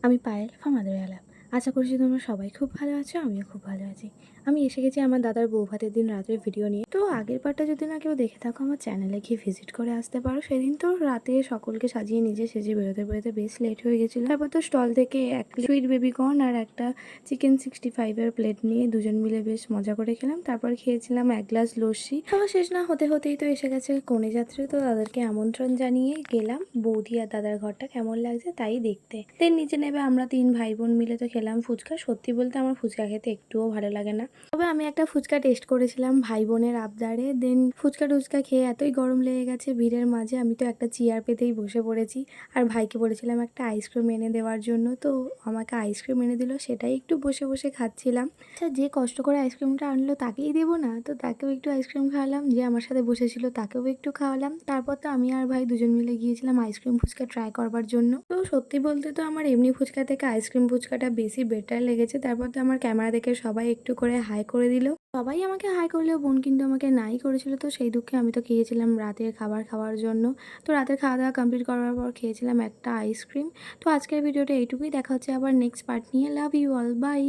আমি পায়েল ফ্রম আদরিয়ালা। আশা করছি তোমরা সবাই খুব ভালো আছো, আমিও খুব ভালো আছি। আমি এসে গেছি আমার দাদার বউ ভাতের দিন রাতের ভিডিও নিয়ে। তো আগের পার্টটা যদি না কেউ দেখে থাকো আমার চ্যানেলে গিয়ে ভিজিট করে আসতে পারো। সেদিন তো রাতে সকলকে সাজিয়ে নিজে সেজে বেরোতে বেরোতে বেশ লেট হয়ে গেছিলো। তারপর তো স্টল থেকে এক সুইট বেবি কর্ন আর একটা চিকেন 65-এর প্লেট নিয়ে দুজন মিলে বেশ মজা করে খেলাম। তারপর খেয়েছিলাম এক গ্লাস লস্যি। খাওয়া শেষ না হতে হতেই তো এসে গেছে কনে যাত্রী। তো তাদেরকে আমন্ত্রণ জানিয়ে গেলাম বৌদি আর দাদার ঘরটা কেমন লাগছে তাই দেখতে। দেন নিচে নেবে আমরা 3 ভাই বোন মিলে তো খেলাম ফুচকা। সত্যি বলতে আমার ফুচকা খেতে একটুও ভালো লাগে না, তবে আমি একটা ফুচকা টেস্ট করেছিলাম ভাই বোনের আবদারে। দেন ফুচকা টুচকা খেয়ে এতই গরম লেগে গেছে ভিড়ের মাঝে, আমি তো একটা চেয়ার পেতেই বসে পড়েছি। আর ভাইকে বলেছিলাম একটা আইসক্রিম এনে দেওয়ার জন্য, তো আমাকে আইসক্রিম এনে দিল, সেটাই একটু বসে বসে খাচ্ছিলাম। আচ্ছা, যে কষ্ট করে আইসক্রিমটা আনলো তাকেই দেবো না, তো তাকেও একটু আইসক্রিম খাওয়ালাম। যে আমার সাথে বসেছিল তাকেও একটু খাওয়ালাম। তারপর তো আমি আর ভাই দুজন মিলে গিয়েছিলাম আইসক্রিম ফুচকা ট্রাই করবার জন্য। তো সত্যি বলতে তো আমার এমনি ফুচকা থেকে আইসক্রিম ফুচকাটা বেশি বেটার লেগেছে। তারপর তো আমার ক্যামেরা দেখে সবাই একটু করে হাই করে দিল। সবাই আমাকে হাই করলেও বোন কিন্তু আমাকে নাই করেছিল। তো সেই দুঃখে আমি তো গিয়েছিলাম রাতের খাবার খাওয়ার জন্য। তো রাতের খাওয়া দাওয়া কমপ্লিট করার পর খেয়েছিলাম একটা আইসক্রিম। তো আজকের ভিডিওটা এইটুকুই, দেখা হচ্ছে আবার নেক্সট পার্ট নিয়ে। Love you all, by.